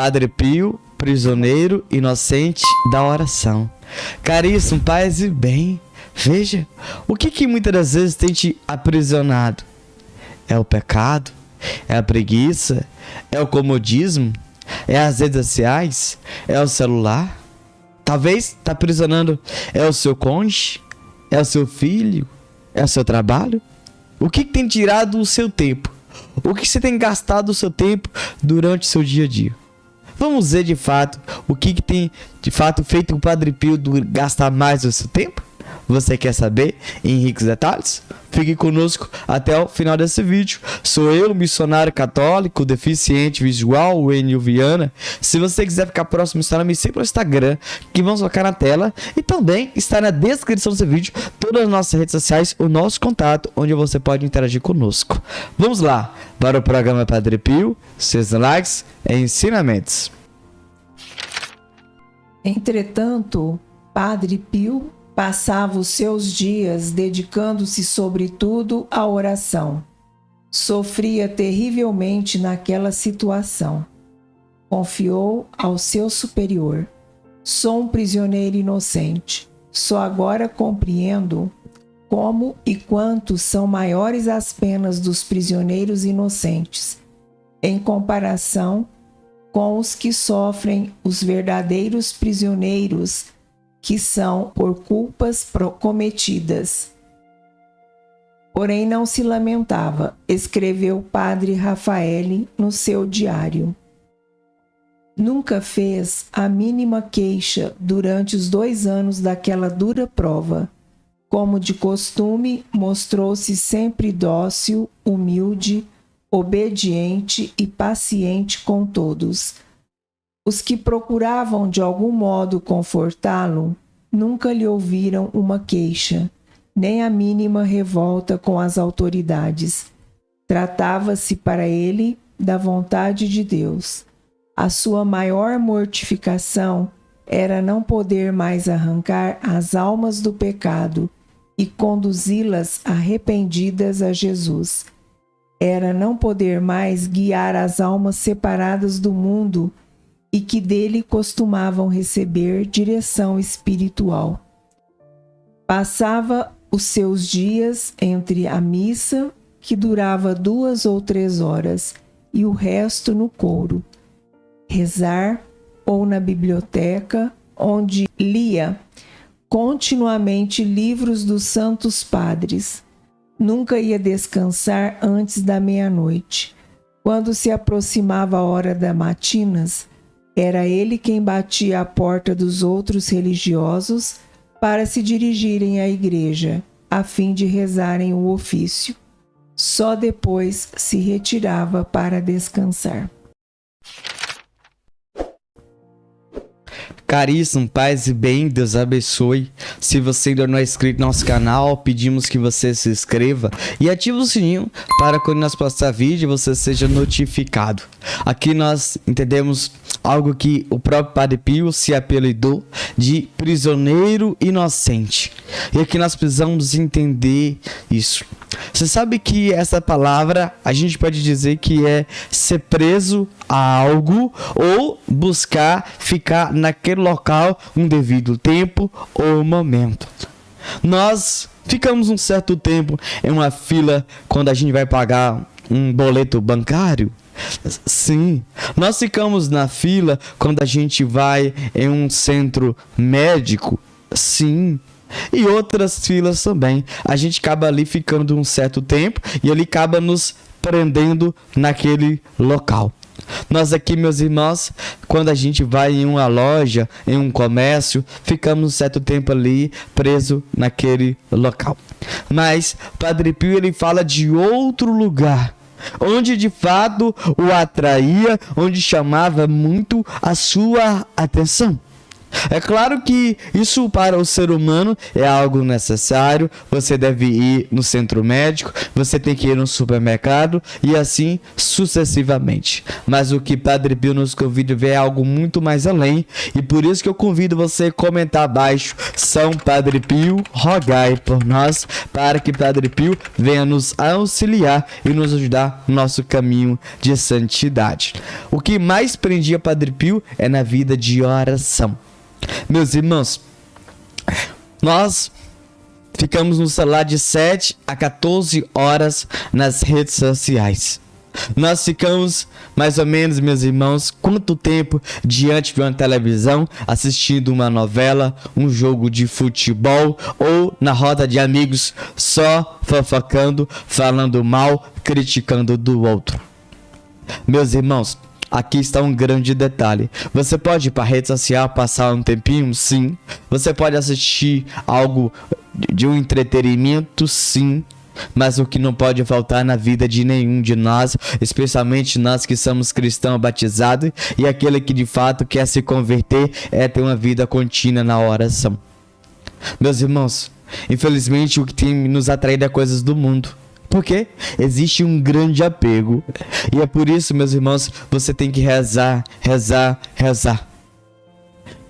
Padre Pio, prisioneiro inocente da oração. Caríssimo, paz e bem. Veja, o que muitas das vezes tem te aprisionado? É o pecado? É a preguiça? É o comodismo? É as redes sociais? É o celular? Talvez está aprisionando é o seu cônjuge? É o seu filho? É o seu trabalho? O que tem tirado o seu tempo? O que você tem gastado o seu tempo durante o seu dia a dia? Vamos ver de fato o que tem de fato feito o Padre Pio gastar mais o seu tempo? Você quer saber em ricos detalhes? Fique conosco até o final desse vídeo. Sou eu, missionário católico, deficiente visual, o Enio Viana. Se você quiser ficar próximo, me siga no Instagram, que vamos colocar na tela. E também está na descrição desse vídeo todas as nossas redes sociais, o nosso contato, onde você pode interagir conosco. Vamos lá para o programa Padre Pio, seus likes e ensinamentos. Entretanto, Padre Pio passava os seus dias dedicando-se sobretudo à oração. Sofria terrivelmente naquela situação. Confiou ao seu superior: sou um prisioneiro inocente. Só agora compreendo como e quanto são maiores as penas dos prisioneiros inocentes, em comparação com os que sofrem os verdadeiros prisioneiros, que são por culpas cometidas. Porém não se lamentava, escreveu Padre Rafael no seu diário. Nunca fez a mínima queixa durante os 2 anos daquela dura prova. Como de costume, mostrou-se sempre dócil, humilde, obediente e paciente com todos. Os que procuravam de algum modo confortá-lo nunca lhe ouviram uma queixa, nem a mínima revolta com as autoridades. Tratava-se para ele da vontade de Deus. A sua maior mortificação era não poder mais arrancar as almas do pecado e conduzi-las arrependidas a Jesus. Era não poder mais guiar as almas separadas do mundo e que dele costumavam receber direção espiritual. Passava os seus dias entre a missa, que durava 2 ou 3 horas, e o resto no coro, rezar ou na biblioteca, onde lia continuamente livros dos santos padres. Nunca ia descansar antes da meia-noite. Quando se aproximava a hora das matinas, era ele quem batia à porta dos outros religiosos para se dirigirem à igreja, a fim de rezarem o ofício. Só depois se retirava para descansar. Caríssimo, paz e bem, Deus abençoe. Se você ainda não é inscrito no nosso canal, pedimos que você se inscreva e ative o sininho para quando nós postar vídeo você seja notificado. Aqui nós entendemos algo que o próprio Padre Pio se apelidou de prisioneiro inocente. E aqui nós precisamos entender isso. Você sabe que essa palavra a gente pode dizer que é ser preso a algo ou buscar ficar naquele local um devido tempo ou momento. Nós ficamos um certo tempo em uma fila quando a gente vai pagar um boleto bancário. Sim, nós ficamos na fila quando a gente vai em um centro médico. Sim. E outras filas também. A gente acaba ali ficando um certo tempo e ele acaba nos prendendo naquele local. Nós aqui, meus irmãos, quando a gente vai em uma loja, em um comércio, ficamos um certo tempo ali preso naquele local. Mas Padre Pio ele fala de outro lugar, onde de fato o atraía, onde chamava muito a sua atenção. É claro que isso para o ser humano é algo necessário. Você deve ir no centro médico, você tem que ir no supermercado e assim sucessivamente. Mas o que Padre Pio nos convida a ver é algo muito mais além. E por isso que eu convido você a comentar abaixo: São Padre Pio, rogai por nós, para que Padre Pio venha nos auxiliar e nos ajudar no nosso caminho de santidade. O que mais prendia Padre Pio é na vida de oração. Meus irmãos, nós ficamos no celular de 7 a 14 horas nas redes sociais. Nós ficamos mais ou menos, meus irmãos, quanto tempo diante de uma televisão, assistindo uma novela, um jogo de futebol ou na roda de amigos, só fofocando, falando mal, criticando do outro. Meus irmãos, aqui está um grande detalhe. Você pode ir para a rede social, passar um tempinho? Sim. Você pode assistir algo de um entretenimento? Sim. Mas o que não pode faltar na vida de nenhum de nós, especialmente nós que somos cristãos batizados, e aquele que de fato quer se converter, é ter uma vida contínua na oração. Meus irmãos, infelizmente o que tem nos atraído é coisas do mundo. Por quê? Existe um grande apego. E é por isso, meus irmãos, você tem que rezar, rezar, rezar.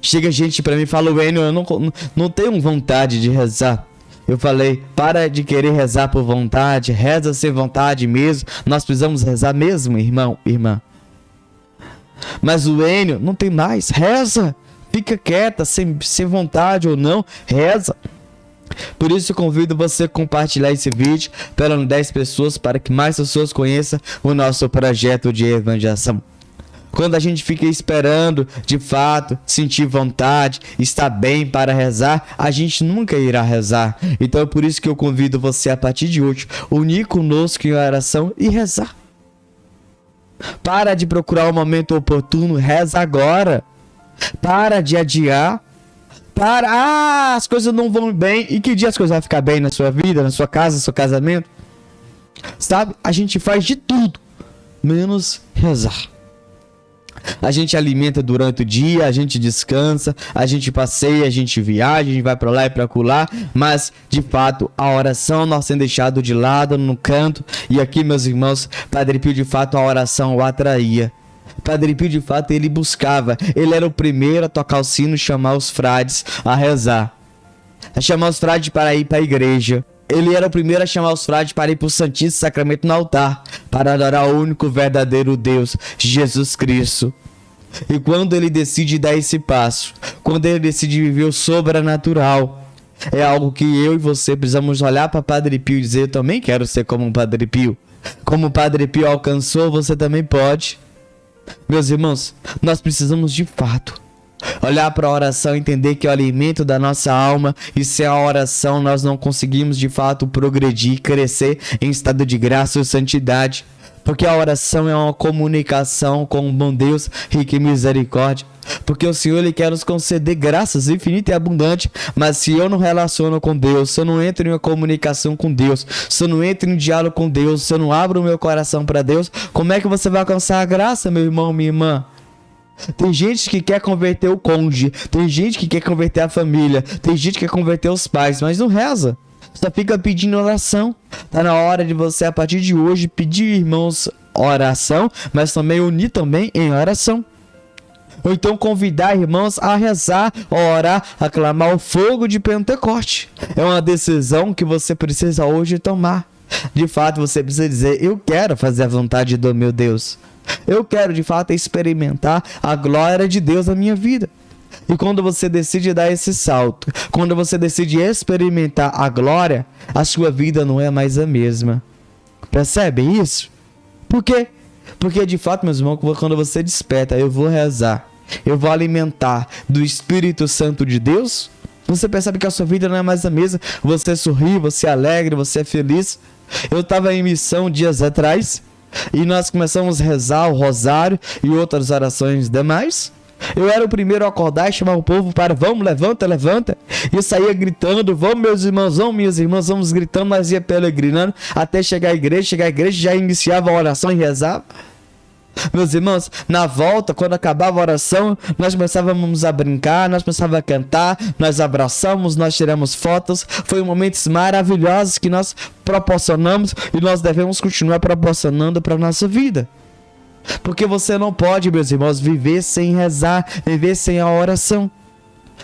Chega gente pra mim e fala: Wênio, eu não tenho vontade de rezar. Eu falei: para de querer rezar por vontade, reza sem vontade mesmo. Nós precisamos rezar mesmo, irmão, irmã. Mas o Wênio não tem mais, reza. Fica quieta, sem vontade ou não, reza. Por isso eu convido você a compartilhar esse vídeo para 10 pessoas, para que mais pessoas conheçam o nosso projeto de evangelização. Quando a gente fica esperando, de fato, sentir vontade, estar bem para rezar, a gente nunca irá rezar. Então é por isso que eu convido você a partir de hoje, unir conosco em oração e rezar. Para de procurar o momento oportuno, reza agora. Para de adiar. As coisas não vão bem. E que dia as coisas vão ficar bem na sua vida, na sua casa, no seu casamento? Sabe? A gente faz de tudo, menos rezar. A gente alimenta durante o dia, a gente descansa, a gente passeia, a gente viaja, a gente vai pra lá e pra acolá, mas de fato a oração nós sendo deixado de lado, no canto. E aqui, meus irmãos, Padre Pio de fato a oração o atraía. Padre Pio de fato ele buscava, ele era o primeiro a tocar o sino, chamar os frades a rezar, a chamar os frades para ir para a igreja. Ele era o primeiro a chamar os frades para ir para o Santíssimo Sacramento no altar, para adorar o único verdadeiro Deus, Jesus Cristo. E quando ele decide dar esse passo, quando ele decide viver o sobrenatural, é algo que eu e você precisamos olhar para Padre Pio e dizer: eu também quero ser como um Padre Pio. Como o Padre Pio alcançou, você também pode. Meus irmãos, nós precisamos de fato olhar para a oração, entender que é o alimento da nossa alma, e sem a oração nós não conseguimos de fato progredir, crescer em estado de graça e santidade. Porque a oração é uma comunicação com o bom Deus, rico em misericórdia. Porque o Senhor ele quer nos conceder graças infinitas e abundantes. Mas se eu não relaciono com Deus, se eu não entro em uma comunicação com Deus, se eu não entro em diálogo com Deus, se eu não abro o meu coração para Deus, como é que você vai alcançar a graça, meu irmão, minha irmã? Tem gente que quer converter o cônjuge, tem gente que quer converter a família, tem gente que quer converter os pais, mas não reza. Só fica pedindo oração. Tá na hora de você, a partir de hoje, pedir, irmãos, oração, mas também unir também em oração. Ou então convidar irmãos a rezar, a orar, a clamar o fogo de Pentecoste. É uma decisão que você precisa hoje tomar. De fato, você precisa dizer: eu quero fazer a vontade do meu Deus. Eu quero, de fato, experimentar a glória de Deus na minha vida. E quando você decide dar esse salto, quando você decide experimentar a glória, a sua vida não é mais a mesma. Percebe isso? Por quê? Porque de fato, meus irmãos, quando você desperta: eu vou rezar, eu vou alimentar do Espírito Santo de Deus, você percebe que a sua vida não é mais a mesma. Você sorri, você é alegre, você é feliz. Eu estava em missão dias atrás e nós começamos a rezar o rosário e outras orações demais. Eu era o primeiro a acordar e chamar o povo para: vamos, levanta, levanta. E eu saía gritando: vamos, meus irmãos, vamos, minhas irmãs, vamos gritando. Nós ia peregrinando até chegar à igreja, já iniciava a oração e rezava. Meus irmãos, na volta, quando acabava a oração, nós começávamos a brincar, nós começávamos a cantar, nós abraçamos, nós tiramos fotos. Foi momentos maravilhosos que nós proporcionamos e nós devemos continuar proporcionando para a nossa vida. Porque você não pode, meus irmãos, viver sem rezar, viver sem a oração.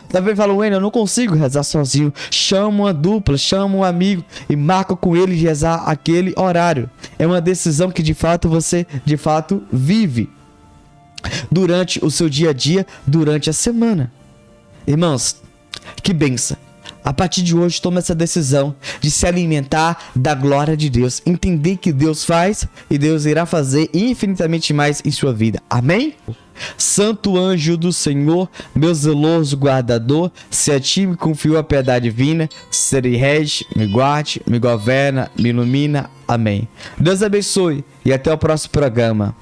Talvez fala, Wayne, eu não consigo rezar sozinho. Chama uma dupla, chama um amigo e marca com ele de rezar aquele horário. É uma decisão que de fato você vive durante o seu dia a dia, durante a semana. Irmãos, que bênção. A partir de hoje, toma essa decisão de se alimentar da glória de Deus. Entender que Deus faz e Deus irá fazer infinitamente mais em sua vida. Amém? Santo anjo do Senhor, meu zeloso guardador, se a ti me confio a piedade divina, serei rege, me guarde, me governa, me ilumina. Amém. Deus abençoe e até o próximo programa.